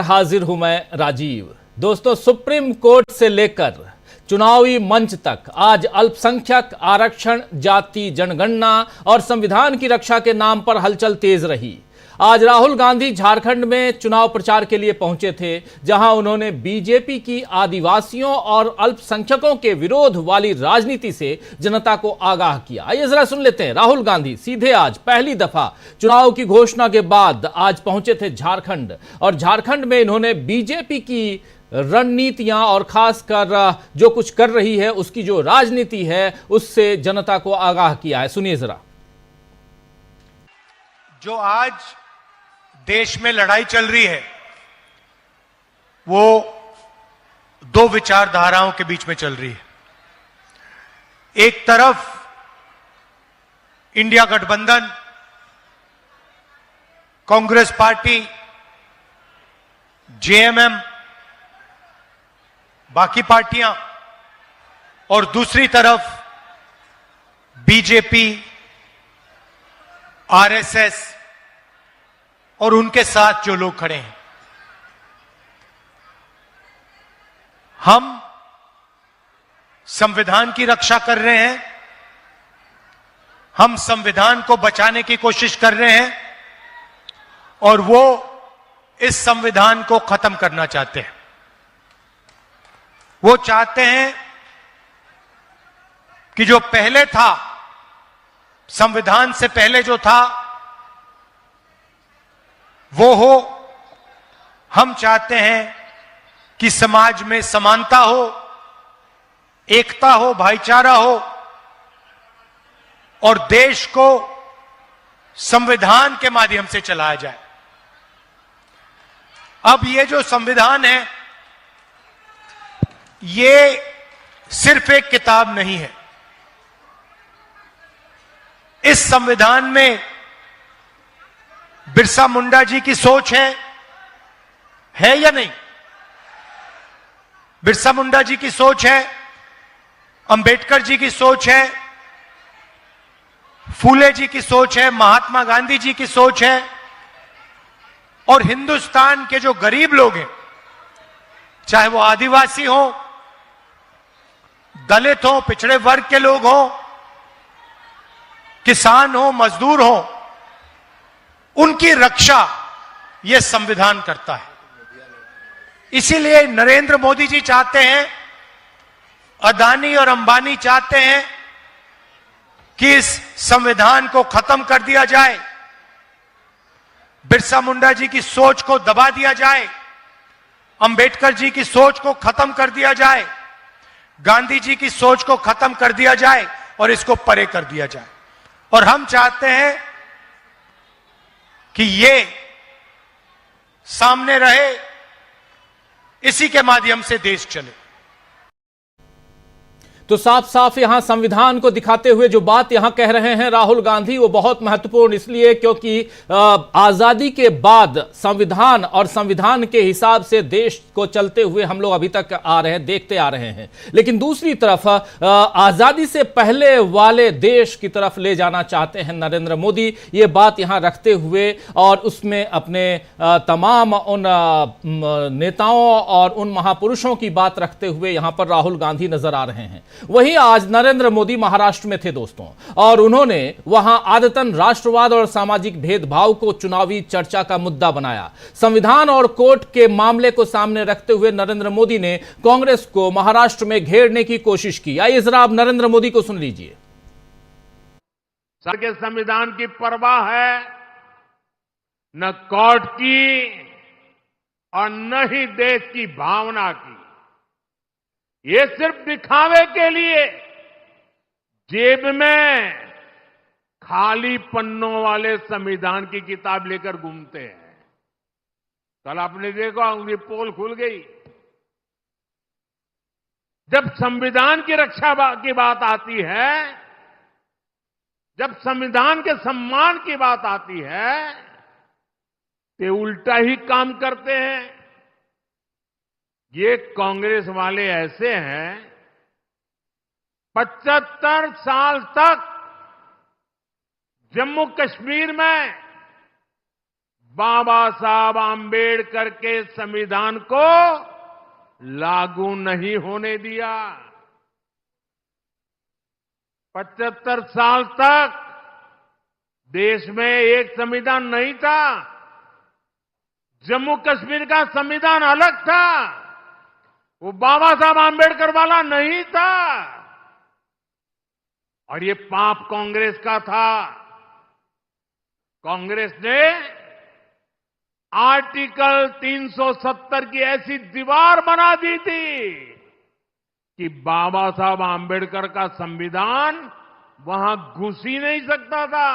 हाजिर हूं मैं राजीव। दोस्तों, सुप्रीम कोर्ट से लेकर चुनावी मंच तक आज अल्पसंख्यक आरक्षण, जाति जनगणना और संविधान की रक्षा के नाम पर हलचल तेज रही। आज राहुल गांधी झारखंड में चुनाव प्रचार के लिए पहुंचे थे, जहां उन्होंने बीजेपी की आदिवासियों और अल्पसंख्यकों के विरोध वाली राजनीति से जनता को आगाह किया। आइए जरा सुन लेते हैं। राहुल गांधी सीधे आज पहली दफा चुनाव की घोषणा के बाद आज पहुंचे थे झारखंड, और झारखंड में इन्होंने बीजेपी की रणनीतियां और खासकर जो कुछ कर रही है उसकी जो राजनीति है उससे जनता को आगाह किया है। सुनिए जरा। जो आज देश में लड़ाई चल रही है वो दो विचारधाराओं के बीच में चल रही है। एक तरफ इंडिया गठबंधन, कांग्रेस पार्टी, जेएमएम, बाकी पार्टियां, और दूसरी तरफ बीजेपी, आरएसएस और उनके साथ जो लोग खड़े हैं। हम संविधान की रक्षा कर रहे हैं, हम संविधान को बचाने की कोशिश कर रहे हैं, और वो इस संविधान को खत्म करना चाहते हैं। वो चाहते हैं कि जो पहले था, संविधान से पहले जो था वो हो। हम चाहते हैं कि समाज में समानता हो, एकता हो, भाईचारा हो, और देश को संविधान के माध्यम से चलाया जाए। अब ये जो संविधान है ये सिर्फ एक किताब नहीं है। इस संविधान में बिरसा मुंडा जी की सोच है या नहीं? बिरसा मुंडा जी की सोच है, अंबेडकर जी की सोच है, फूले जी की सोच है, महात्मा गांधी जी की सोच है, और हिंदुस्तान के जो गरीब लोग हैं, चाहे वो आदिवासी हो, दलित हो, पिछड़े वर्ग के लोग हो, किसान हो, मजदूर हो, उनकी रक्षा यह संविधान करता है। इसीलिए नरेंद्र मोदी जी चाहते हैं, अदानी और अंबानी चाहते हैं कि इस संविधान को खत्म कर दिया जाए, बिरसा मुंडा जी की सोच को दबा दिया जाए, अंबेडकर जी की सोच को खत्म कर दिया जाए, गांधी जी की सोच को खत्म कर दिया जाए और इसको परे कर दिया जाए। और हम चाहते हैं कि ये सामने रहे, इसी के माध्यम से देश चले। तो साफ साफ यहां संविधान को दिखाते हुए जो बात यहां कह रहे हैं राहुल गांधी, वो बहुत महत्वपूर्ण इसलिए क्योंकि आजादी के बाद संविधान और संविधान के हिसाब से देश को चलते हुए हम लोग अभी तक आ रहे हैं, देखते आ रहे हैं। लेकिन दूसरी तरफ आजादी से पहले वाले देश की तरफ ले जाना चाहते हैं नरेंद्र मोदी, ये बात यहां रखते हुए, और उसमें अपने तमाम उन नेताओं और उन महापुरुषों की बात रखते हुए यहां पर राहुल गांधी नजर आ रहे हैं। वहीं आज नरेंद्र मोदी महाराष्ट्र में थे दोस्तों, और उन्होंने वहां आदतन राष्ट्रवाद और सामाजिक भेदभाव को चुनावी चर्चा का मुद्दा बनाया। संविधान और कोर्ट के मामले को सामने रखते हुए नरेंद्र मोदी ने कांग्रेस को महाराष्ट्र में घेरने की कोशिश की। आइए जरा आप नरेंद्र मोदी को सुन लीजिए। सर के संविधान की परवाह है न कोर्ट की और न ही देश की भावना की। ये सिर्फ दिखावे के लिए जेब में खाली पन्नों वाले संविधान की किताब लेकर घूमते हैं। कल आपने देखा उनकी पोल खुल गई। जब संविधान की रक्षा की बात आती है, जब संविधान के सम्मान की बात आती है, ते उल्टा ही काम करते हैं। ये कांग्रेस वाले ऐसे हैं, 75 साल तक जम्मू कश्मीर में बाबा साहब आम्बेडकर के संविधान को लागू नहीं होने दिया। 75 साल तक देश में एक संविधान नहीं था। जम्मू कश्मीर का संविधान अलग था, वो बाबा साहब आम्बेडकर वाला नहीं था। और ये पाप कांग्रेस का था। कांग्रेस ने आर्टिकल 370 की ऐसी दीवार बना दी थी कि बाबा साहब आम्बेडकर का संविधान वहां घुस ही नहीं सकता था।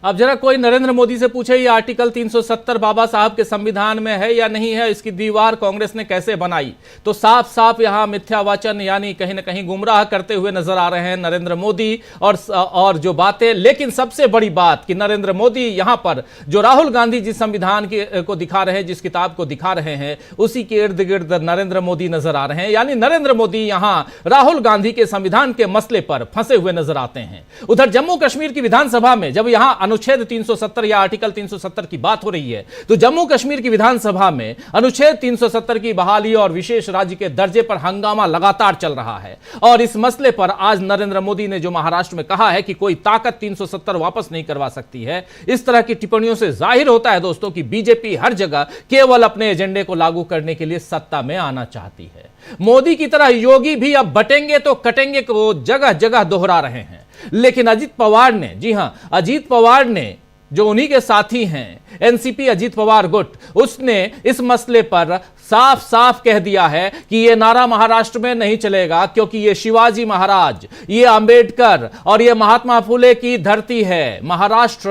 अब जरा कोई नरेंद्र मोदी से पूछे ये आर्टिकल 370 बाबा साहब के संविधान में है या नहीं है, इसकी दीवार कांग्रेस ने कैसे बनाई, तो साफ साफ यहां मिथ्या वचन यानी कहीं ना कहीं गुमराह करते हुए नजर आ रहे हैं नरेंद्र मोदी और जो बातें। लेकिन सबसे बड़ी बात कि नरेंद्र मोदी यहां पर जो राहुल गांधी जिस संविधान को दिखा रहे हैं, जिस किताब को दिखा रहे हैं, उसी के इर्द गिर्द नरेंद्र मोदी नजर आ रहे हैं। यानी नरेंद्र मोदी यहां राहुल गांधी के संविधान के मसले पर फंसे हुए नजर आते हैं। उधर जम्मू कश्मीर की विधानसभा में जब यहां अनुच्छेद 370 या आर्टिकल 370 की बात हो रही है, तो जम्मू कश्मीर की विधानसभा में अनुच्छेद 370 की बहाली और विशेष राज्य के दर्जे पर हंगामा लगातार चल रहा है। और इस मसले पर आज नरेंद्र मोदी ने जो महाराष्ट्र में कहा है कि कोई ताकत 370 वापस नहीं करवा सकती है, इस तरह की टिप्पणियों से जाहिर होता है दोस्तों कि बीजेपी हर जगह केवल अपने एजेंडे को लागू करने के लिए सत्ता में आना चाहती है। मोदी की तरह योगी भी अब बटेंगे तो कटेंगे को जगह जगह दोहरा रहे हैं। लेकिन अजीत पवार ने, जी हां, अजीत पवार ने जो उन्हीं के साथी हैं एनसीपी अजीत पवार गुट, उसने इस मसले पर साफ साफ कह दिया है कि यह नारा महाराष्ट्र में नहीं चलेगा, क्योंकि यह शिवाजी महाराज, ये अंबेडकर और यह महात्मा फुले की धरती है, महाराष्ट्र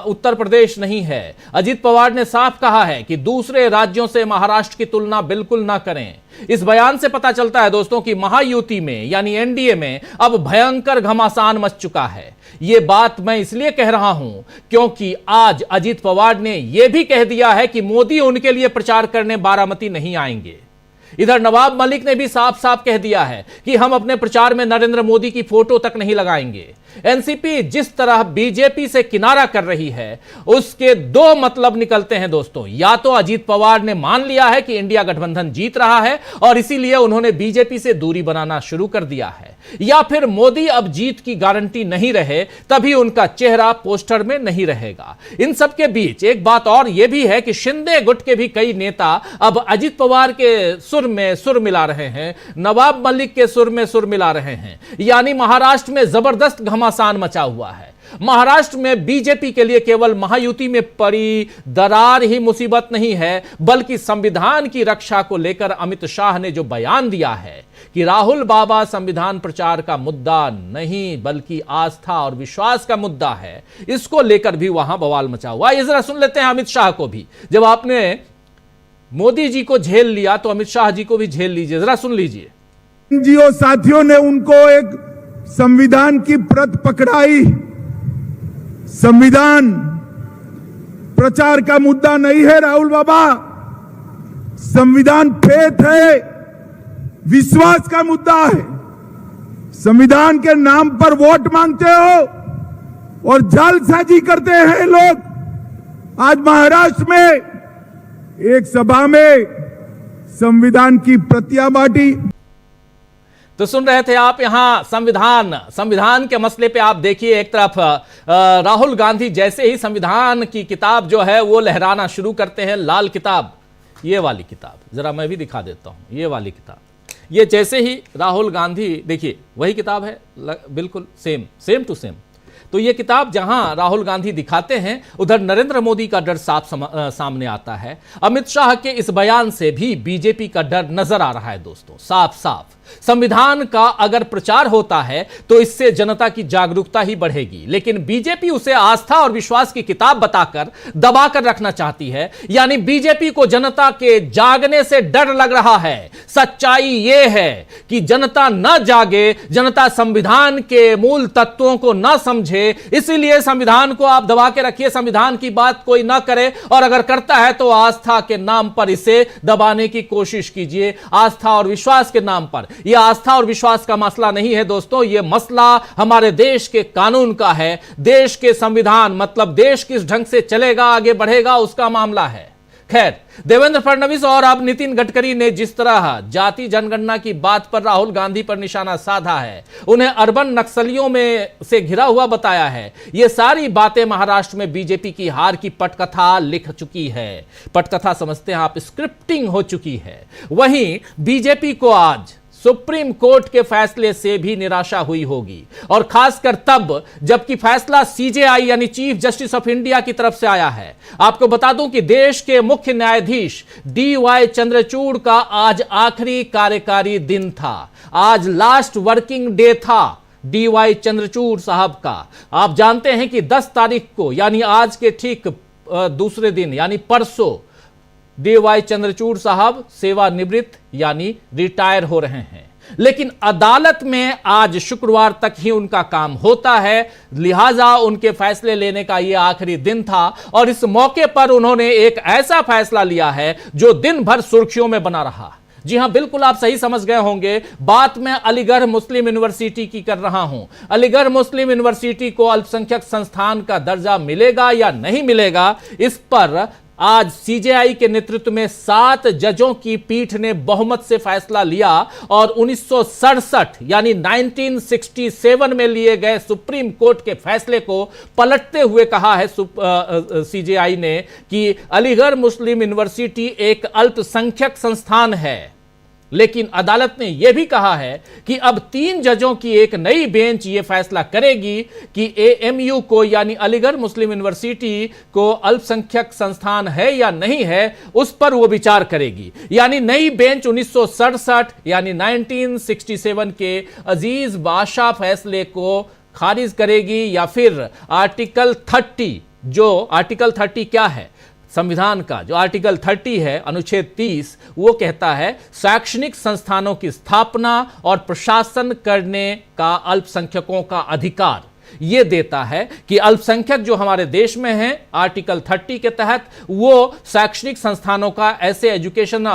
उत्तर प्रदेश नहीं है। अजीत पवार ने साफ कहा है कि दूसरे राज्यों से महाराष्ट्र की तुलना बिल्कुल ना करें। इस बयान से पता चलता है दोस्तों कि महायुति में यानी एनडीए में अब भयंकर घमासान मच चुका है। यह बात मैं इसलिए कह रहा हूं क्योंकि आज अजीत पवार ने यह भी कह दिया है कि मोदी उनके लिए प्रचार करने बारामती नहीं आएंगे। इधर नवाब मलिक ने भी साफ साफ कह दिया है कि हम अपने प्रचार में नरेंद्र मोदी की फोटो तक नहीं लगाएंगे। एनसीपी जिस तरह बीजेपी से किनारा कर रही है, उसके दो मतलब निकलते हैं दोस्तों। या तो अजीत पवार ने मान लिया है कि इंडिया गठबंधन जीत रहा है और इसीलिए उन्होंने बीजेपी से दूरी बनाना शुरू कर दिया है, या फिर मोदी अब जीत की गारंटी नहीं रहे तभी उनका चेहरा पोस्टर में नहीं रहेगा। इन सब के बीच एक बात और यह भी है कि शिंदे गुट के भी कई नेता अब अजीत पवार के सुर में सुर मिला रहे हैं, नवाब मलिक के सुर में सुर मिला रहे हैं। यानी महाराष्ट्र में जबरदस्त घमासान मचा हुआ है। महाराष्ट्र में बीजेपी के लिए केवल महायुति में पड़ी दरार ही मुसीबत नहीं है, बल्कि संविधान की रक्षा को लेकर अमित शाह ने जो बयान दिया है कि राहुल बाबा संविधान प्रचार का मुद्दा नहीं बल्कि आस्था और विश्वास का मुद्दा है, इसको लेकर भी वहां बवाल मचा हुआ। ये जरा सुन लेते हैं अमित शाह को भी। जब आपने मोदी जी को झेल लिया तो अमित शाह जी को भी झेल लीजिए, जरा सुन लीजिए। एनजीओ साथियों ने उनको एक संविधान की प्रत पकड़ाई। संविधान प्रचार का मुद्दा नहीं है राहुल बाबा, संविधान फेथ है, विश्वास का मुद्दा है। संविधान के नाम पर वोट मांगते हो और जालसाजी करते हैं लोग। आज महाराष्ट्र में एक सभा में संविधान की प्रतियां बांटी। तो सुन रहे थे आप यहां संविधान के मसले पे। आप देखिए एक तरफ राहुल गांधी जैसे ही संविधान की किताब जो है वो लहराना शुरू करते हैं, लाल किताब, ये वाली किताब जरा मैं भी दिखा देता हूं, ये वाली किताब, ये जैसे ही राहुल गांधी, देखिए वही किताब है बिल्कुल सेम टू सेम। तो ये किताब जहां राहुल गांधी दिखाते हैं, उधर नरेंद्र मोदी का डर साफ सामने आता है। अमित शाह के इस बयान से भी बीजेपी का डर नजर आ रहा है दोस्तों, साफ साफ। संविधान का अगर प्रचार होता है तो इससे जनता की जागरूकता ही बढ़ेगी, लेकिन बीजेपी उसे आस्था और विश्वास की किताब बताकर दबाकर रखना चाहती है। यानी बीजेपी को जनता के जागने से डर लग रहा है। सच्चाई यह है कि जनता न जागे, जनता संविधान के मूल तत्वों को न समझे, इसीलिए संविधान को आप दबा के रखिए, संविधान की बात कोई न करे, और अगर करता है तो आस्था के नाम पर इसे दबाने की कोशिश कीजिए, आस्था और विश्वास के नाम पर। यह आस्था और विश्वास का मसला नहीं है दोस्तों, यह मसला हमारे देश के कानून का है, देश के संविधान, मतलब देश किस ढंग से चलेगा, आगे बढ़ेगा, उसका मामला है। खैर, देवेंद्र फडणवीस और अब नितिन गडकरी ने जिस तरह जाति जनगणना की बात पर राहुल गांधी पर निशाना साधा है, उन्हें अर्बन नक्सलियों में से घिरा हुआ बताया है, ये सारी बातें महाराष्ट्र में बीजेपी की हार की पटकथा लिख चुकी है। पटकथा समझते हैं आप, स्क्रिप्टिंग हो चुकी है। वहीं बीजेपी को आज सुप्रीम कोर्ट के फैसले से भी निराशा हुई होगी, और खासकर तब जबकि फैसला सीजेआई यानी चीफ जस्टिस ऑफ इंडिया की तरफ से आया है। आपको बता दूं कि देश के मुख्य न्यायाधीश डीवाई चंद्रचूड़ का आज आखिरी कार्यकारी दिन था, आज लास्ट वर्किंग डे था डीवाई चंद्रचूड़ साहब का। आप जानते हैं कि 10 तारीख को यानी आज के ठीक दूसरे दिन यानी परसों डीवाई चंद्रचूड़ साहब सेवानिवृत्त यानी रिटायर हो रहे हैं, लेकिन अदालत में आज शुक्रवार तक ही उनका काम होता है, लिहाजा उनके फैसले लेने का यह आखिरी दिन था। और इस मौके पर उन्होंने एक ऐसा फैसला लिया है जो दिन भर सुर्खियों में बना रहा। जी हां, बिल्कुल आप सही समझ गए होंगे, बात मैं अलीगढ़ मुस्लिम यूनिवर्सिटी की कर रहा हूं। अलीगढ़ मुस्लिम यूनिवर्सिटी को अल्पसंख्यक संस्थान का दर्जा मिलेगा या नहीं मिलेगा, इस पर आज सीजेआई के नेतृत्व में 7 जजों की पीठ ने बहुमत से फैसला लिया और 1967 यानी 1967 में लिए गए सुप्रीम कोर्ट के फैसले को पलटते हुए कहा है सीजेआई ने कि अलीगढ़ मुस्लिम यूनिवर्सिटी एक अल्पसंख्यक संस्थान है। लेकिन अदालत ने यह भी कहा है कि अब 3 जजों की एक नई बेंच यह फैसला करेगी कि एएमयू को यानी अलीगढ़ मुस्लिम यूनिवर्सिटी को अल्पसंख्यक संस्थान है या नहीं है, उस पर वो विचार करेगी। यानी नई बेंच 1967 यानी 1967 के अजीज बादशाह फैसले को खारिज करेगी या फिर आर्टिकल 30, जो आर्टिकल 30 क्या है संविधान का, जो आर्टिकल 30 है अनुच्छेद 30, वो कहता है शैक्षणिक संस्थानों की स्थापना और प्रशासन करने का अल्पसंख्यकों का अधिकार। ये देता है कि अल्पसंख्यक जो हमारे देश में हैं आर्टिकल 30 के तहत वो शैक्षणिक संस्थानों का, ऐसे एजुकेशन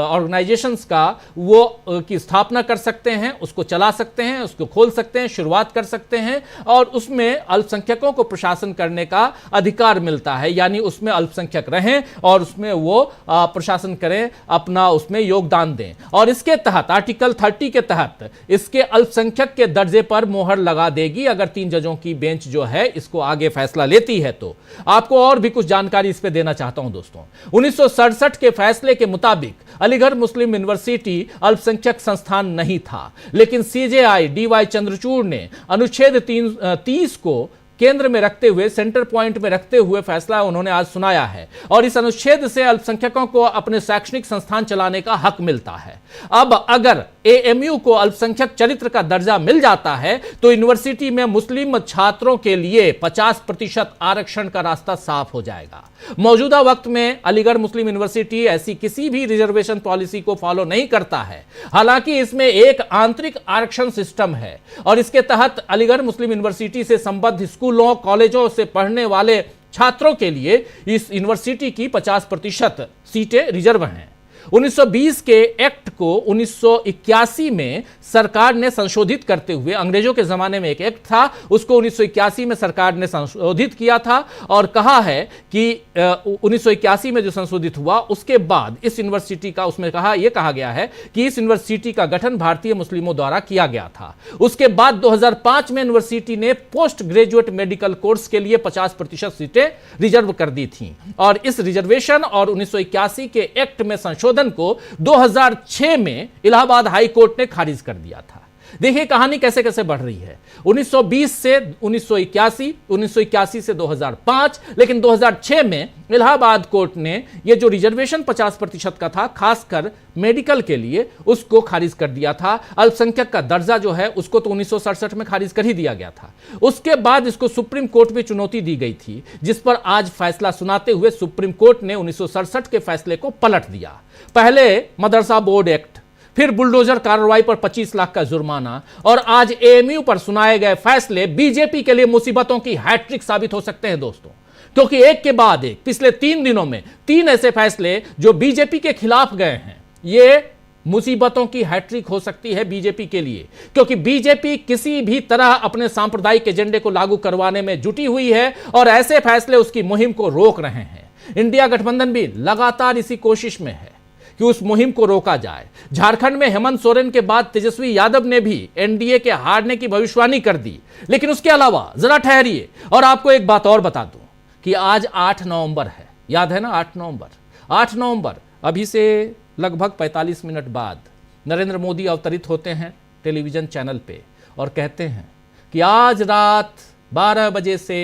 ऑर्गेनाइजेशंस का वो की स्थापना कर सकते हैं, उसको चला सकते हैं, उसको खोल सकते हैं, शुरुआत कर सकते हैं, और उसमें अल्पसंख्यकों को प्रशासन करने का अधिकार मिलता है। यानी उसमें अल्पसंख्यक रहें और उसमें वो प्रशासन करें, अपना उसमें योगदान दें। और इसके तहत आर्टिकल 30 के तहत इसके अल्पसंख्यक के दर्जे पर मोहर लगा देगी अगर 3 जजों की बेंच जो है इसको आगे फैसला लेती है। तो आपको और भी कुछ जानकारी इस पे देना चाहता हूं दोस्तों। 1967 के फैसले के मुताबिक अलीगढ़ मुस्लिम यूनिवर्सिटी अल्पसंख्यक संस्थान नहीं था, लेकिन सीजेआई डीवाई चंद्रचूड़ ने अनुच्छेद 30 को केंद्र में रखते हुए, सेंटर पॉइंट में रखते हुए फैसला उन्होंने आज सुनाया है, और इस अनुच्छेद से अल्पसंख्यकों को अपने शैक्षणिक संस्थान चलाने का हक मिलता है। अब अगर एएमयू को अल्पसंख्यक चरित्र का दर्जा मिल जाता है तो यूनिवर्सिटी में मुस्लिम छात्रों के लिए 50% आरक्षण का रास्ता साफ हो जाएगा। मौजूदा वक्त में अलीगढ़ मुस्लिम यूनिवर्सिटी ऐसी किसी भी रिजर्वेशन पॉलिसी को फॉलो नहीं करता है, हालांकि इसमें एक आंतरिक आरक्षण सिस्टम है और इसके तहत अलीगढ़ मुस्लिम यूनिवर्सिटी से संबद्ध स्कूलों कॉलेजों से पढ़ने वाले छात्रों के लिए इस यूनिवर्सिटी की 50% सीटें रिजर्व हैं। 1920 के एक्ट को 1981 में सरकार ने संशोधित करते हुए, अंग्रेजों के जमाने में एक एक्ट था, उसको 1981 में सरकार ने संशोधित किया था और कहा है कि 1981 में जो संशोधित हुआ उसके बाद इस यूनिवर्सिटी का, उसमें यह कहा गया है कि इस यूनिवर्सिटी का गठन भारतीय मुस्लिमों द्वारा किया गया था। उसके बाद 2005 में यूनिवर्सिटी ने पोस्ट ग्रेजुएट मेडिकल कोर्स के लिए 50% सीटें रिजर्व कर दी थी और इस रिजर्वेशन और 1981 के एक्ट में संशोधन को 2006 में इलाहाबाद हाई कोर्ट ने खारिज कर दिया था। देखिए कहानी कैसे कैसे बढ़ रही है, 1920 से 1981, 1981 से 2005, लेकिन 2006 में इलाहाबाद कोर्ट ने यह जो रिजर्वेशन 50% का था खासकर मेडिकल के लिए, उसको खारिज कर दिया था। अल्पसंख्यक का दर्जा जो है उसको तो 1967 में खारिज कर ही दिया गया था। उसके बाद इसको सुप्रीम कोर्ट में चुनौती दी गई थी, जिस पर आज फैसला सुनाते हुए सुप्रीम कोर्ट ने 1967 के फैसले को पलट दिया। पहले मदरसा बोर्ड एक्ट, फिर बुलडोजर कार्रवाई पर 25 लाख का जुर्माना, और आज एएमयू पर सुनाए गए फैसले बीजेपी के लिए मुसीबतों की हैट्रिक साबित हो सकते हैं दोस्तों, क्योंकि एक के बाद एक पिछले 3 दिनों में 3 ऐसे फैसले जो बीजेपी के खिलाफ गए हैं, ये मुसीबतों की हैट्रिक हो सकती है बीजेपी के लिए, क्योंकि बीजेपी किसी भी तरह अपने सांप्रदायिक एजेंडे को लागू करवाने में जुटी हुई है और ऐसे फैसले उसकी मुहिम को रोक रहे हैं। इंडिया गठबंधन भी लगातार इसी कोशिश में है कि उस मुहिम को रोका जाए। झारखंड में हेमंत सोरेन के बाद तेजस्वी यादव ने भी एनडीए के हारने की भविष्यवाणी कर दी, लेकिन उसके अलावा जरा ठहरिए और आपको एक बात और बता दूं कि आज 8 नवंबर है, याद है ना 8 नवंबर अभी से लगभग 45 मिनट बाद नरेंद्र मोदी अवतरित होते हैं टेलीविजन चैनल पे और कहते हैं कि आज रात 12 बजे से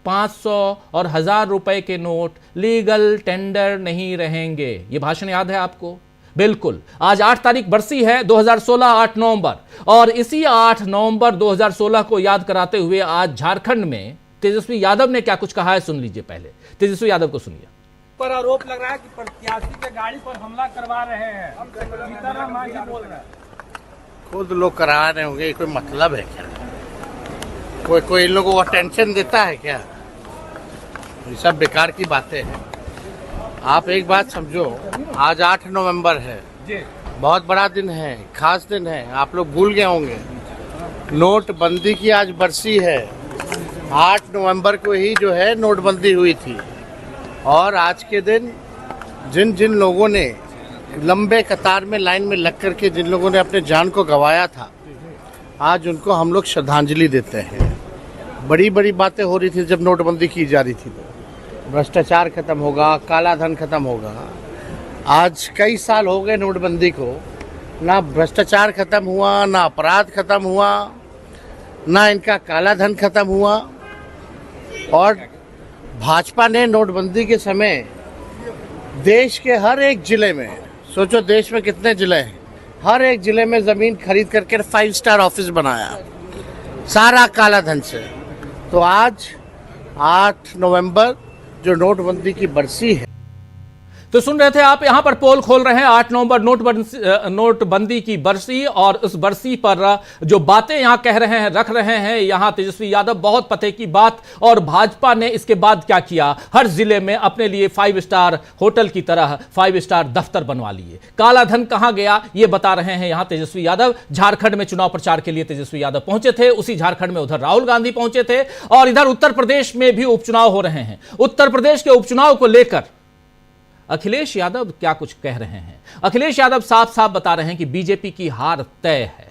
500 और 1000 रुपए के नोट लीगल टेंडर नहीं रहेंगे। ये भाषण याद है आपको? बिल्कुल। आज 8 तारीख बरसी है 2016, 8 नवंबर, और इसी 8 नवंबर 2016 को याद कराते हुए आज झारखंड में तेजस्वी यादव ने क्या कुछ कहा है, सुन लीजिए। पहले तेजस्वी यादव को सुनिए। पर आरोप लग रहा है कि प्रत्याशी के गाड़ी पर हमला करवा रहे हैं, सीताराम मांझी बोल रहे हैं। खुद लोग करा रहे होंगे, कोई मतलब है क्या? कोई इन लोगों को अटेंशन देता है क्या? ये सब बेकार की बातें हैं। आप एक बात समझो, आज 8 नवंबर है, बहुत बड़ा दिन है, खास दिन है। आप लोग भूल गए होंगे नोटबंदी की आज बरसी है। 8 नवंबर को ही जो है नोटबंदी हुई थी, और आज के दिन जिन जिन लोगों ने लंबे कतार में लाइन में लग कर के जिन लोगों ने अपने जान को गंवाया था, आज उनको हम लोग श्रद्धांजलि देते हैं। बड़ी बड़ी बातें हो रही थी जब नोटबंदी की जा रही थी, तो भ्रष्टाचार खत्म होगा, काला धन खत्म होगा। आज कई साल हो गए नोटबंदी को, ना भ्रष्टाचार खत्म हुआ, ना अपराध खत्म हुआ, ना इनका काला धन खत्म हुआ। और भाजपा ने नोटबंदी के समय देश के हर एक जिले में, सोचो देश में कितने जिले हैं, हर एक जिले में जमीन खरीद करके 5 स्टार ऑफिस बनाया, सारा काला धन से। तो आज 8 नवंबर जो नोटबंदी की बरसी है, तो सुन रहे थे आप, यहां पर पोल खोल रहे हैं 8 नवंबर नोटबंदी की बरसी, और उस बरसी पर जो बातें यहां कह रहे हैं, रख रहे हैं यहां तेजस्वी यादव, बहुत पते की बात। और भाजपा ने इसके बाद क्या किया, हर जिले में अपने लिए 5 स्टार होटल की तरह 5 स्टार दफ्तर बनवा लिए। काला धन कहां गया ये बता रहे हैं यहां तेजस्वी यादव। झारखंड में चुनाव प्रचार के लिए तेजस्वी यादव पहुंचे थे, उसी झारखंड में उधर राहुल गांधी पहुंचे थे, और इधर उत्तर प्रदेश में भी उपचुनाव हो रहे हैं। उत्तर प्रदेश के उपचुनाव को लेकर अखिलेश यादव क्या कुछ कह रहे हैं। अखिलेश यादव साफ साफ बता रहे हैं कि बीजेपी की हार तय है।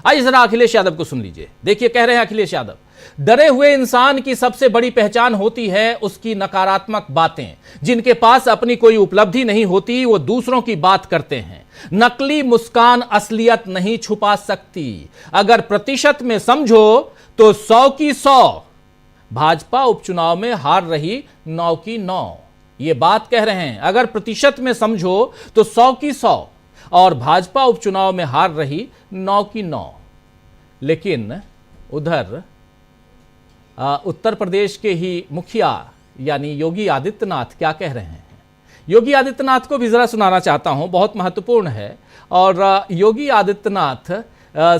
आइए जरा अखिलेश यादव को सुन लीजिए। देखिए, कह रहे हैं अखिलेश यादव, डरे हुए इंसान की सबसे बड़ी पहचान होती है उसकी नकारात्मक बातें। जिनके पास अपनी कोई उपलब्धि नहीं होती वो दूसरों की बात करते हैं। नकली मुस्कान असलियत नहीं छुपा सकती। अगर प्रतिशत में समझो तो 100 की 100। भाजपा उपचुनाव में हार रही 9 की 9। ये बात कह रहे हैं, अगर प्रतिशत में समझो तो 100 की 100, और भाजपा उपचुनाव में हार रही 9 की 9। लेकिन उधर उत्तर प्रदेश के ही मुखिया यानी योगी आदित्यनाथ क्या कह रहे हैं। योगी आदित्यनाथ को भी जरा सुनाना चाहता हूं, बहुत महत्वपूर्ण है। और योगी आदित्यनाथ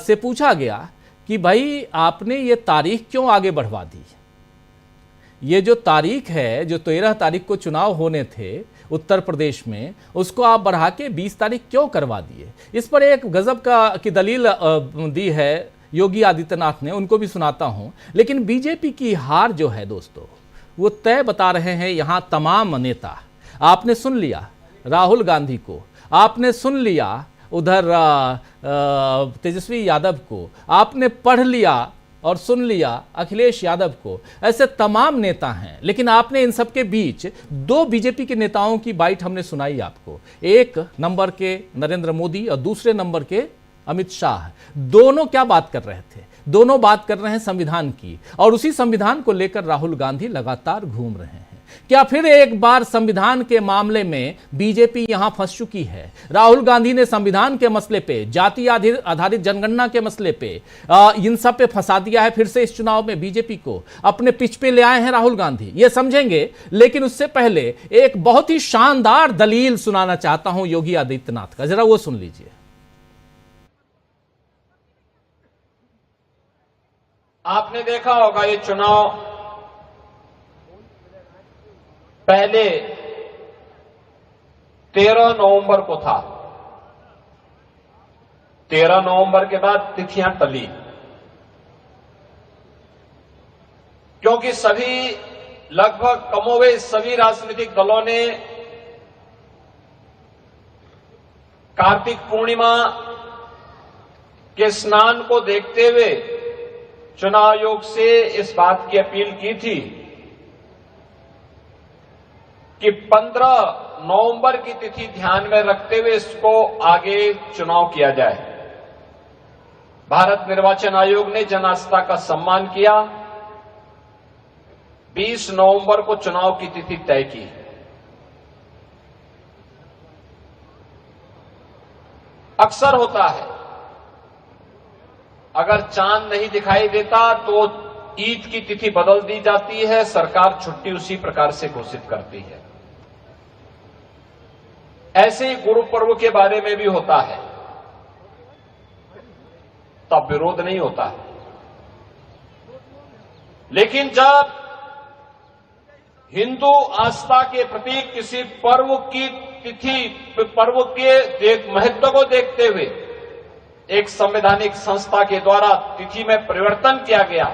से पूछा गया कि भाई आपने ये तारीख क्यों आगे बढ़वा दी। ये जो तारीख है, जो 13 तारीख को चुनाव होने थे उत्तर प्रदेश में, उसको आप बढ़ा के 20 तारीख क्यों करवा दिए। इस पर एक गजब की दलील दी है योगी आदित्यनाथ ने, उनको भी सुनाता हूं। लेकिन बीजेपी की हार जो है दोस्तों, वो तय बता रहे हैं यहां तमाम नेता। आपने सुन लिया राहुल गांधी को, आपने सुन लिया उधर तेजस्वी यादव को, आपने पढ़ लिया और सुन लिया अखिलेश यादव को। ऐसे तमाम नेता हैं, लेकिन आपने इन सबके बीच 2 बीजेपी के नेताओं की बाइट हमने सुनाई आपको। एक नंबर के नरेंद्र मोदी और दूसरे नंबर के अमित शाह। दोनों क्या बात कर रहे थे? दोनों बात कर रहे हैं संविधान की, और उसी संविधान को लेकर राहुल गांधी लगातार घूम रहे हैं। क्या फिर एक बार संविधान के मामले में बीजेपी यहां फंस चुकी है? राहुल गांधी ने संविधान के मसले पे, जाति आधारित जनगणना के मसले पे, इन सब पे फंसा दिया है फिर से इस चुनाव में बीजेपी को। अपने पिच पे ले आए हैं राहुल गांधी, ये समझेंगे। लेकिन उससे पहले एक बहुत ही शानदार दलील सुनाना चाहता हूं योगी आदित्यनाथ का, जरा वो सुन लीजिए। आपने देखा होगा ये चुनाव पहले 13 नवंबर को था, 13 नवंबर के बाद तिथियां टली, क्योंकि सभी लगभग कमोबेश सभी राजनीतिक दलों ने कार्तिक पूर्णिमा के स्नान को देखते हुए चुनाव आयोग से इस बात की अपील की थी कि 15 नवंबर की तिथि ध्यान में रखते हुए इसको आगे चुनाव किया जाए। भारत निर्वाचन आयोग ने जन आस्था का सम्मान किया, 20 नवंबर को चुनाव की तिथि तय की। अक्सर होता है, अगर चांद नहीं दिखाई देता तो ईद की तिथि बदल दी जाती है, सरकार छुट्टी उसी प्रकार से घोषित करती है। ऐसे ही गुरु पर्व के बारे में भी होता है, तब विरोध नहीं होता है। लेकिन जब हिंदू आस्था के प्रतीक किसी पर्व की तिथि, पर्व के महत्व को देखते हुए एक संवैधानिक संस्था के द्वारा तिथि में परिवर्तन किया गया,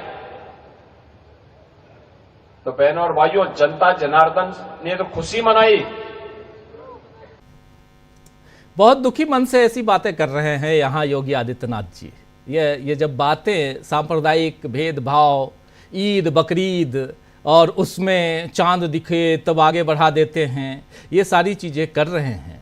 तो बहनों और भाइयों, जनता जनार्दन ने तो खुशी मनाई। बहुत दुखी मन से ऐसी बातें कर रहे हैं यहाँ योगी आदित्यनाथ जी। ये जब बातें सांप्रदायिक भेदभाव, ईद बकरीद और उसमें चांद दिखे तब आगे बढ़ा देते हैं, ये सारी चीज़ें कर रहे हैं।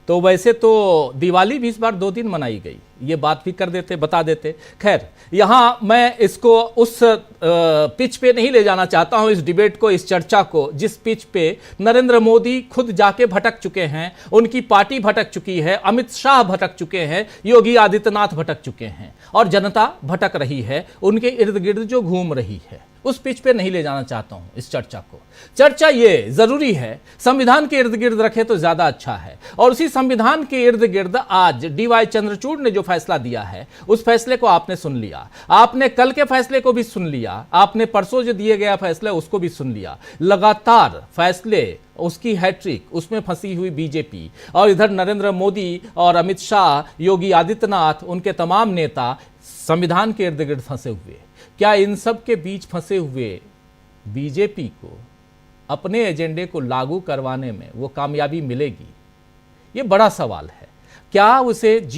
तो वैसे तो दिवाली भी इस बार 2 दिन मनाई गई, ये बात भी कर देते, बता देते। खैर, यहाँ मैं इसको उस पिच पे नहीं ले जाना चाहता हूँ, इस डिबेट को, इस चर्चा को, जिस पिच पे नरेंद्र मोदी खुद जाके भटक चुके हैं, उनकी पार्टी भटक चुकी है, अमित शाह भटक चुके हैं, योगी आदित्यनाथ भटक चुके हैं और जनता भटक रही है, उनके इर्द गिर्द जो घूम रही है। उस पिच पे नहीं ले जाना चाहता हूं इस चर्चा को। चर्चा ये जरूरी है, संविधान के इर्द गिर्द रखे तो ज्यादा अच्छा है। और उसी संविधान के इर्द गिर्द आज डीवाई चंद्रचूड़ ने जो फैसला दिया है, उस फैसले को आपने सुन लिया, आपने कल के फैसले को भी सुन लिया, आपने परसों जो दिए गया फैसला उसको भी सुन लिया। लगातार फैसले, उसकी हैट्रिक, उसमें फंसी हुई बीजेपी, और इधर नरेंद्र मोदी और अमित शाह, योगी आदित्यनाथ, उनके तमाम नेता संविधान के इर्द गिर्द फंसे हुए। क्या इन सब के बीच फंसे हुए बीजेपी को अपने एजेंडे को लागू करवाने में वो कामयाबी मिलेगी? ये बड़ा सवाल है। क्या उसे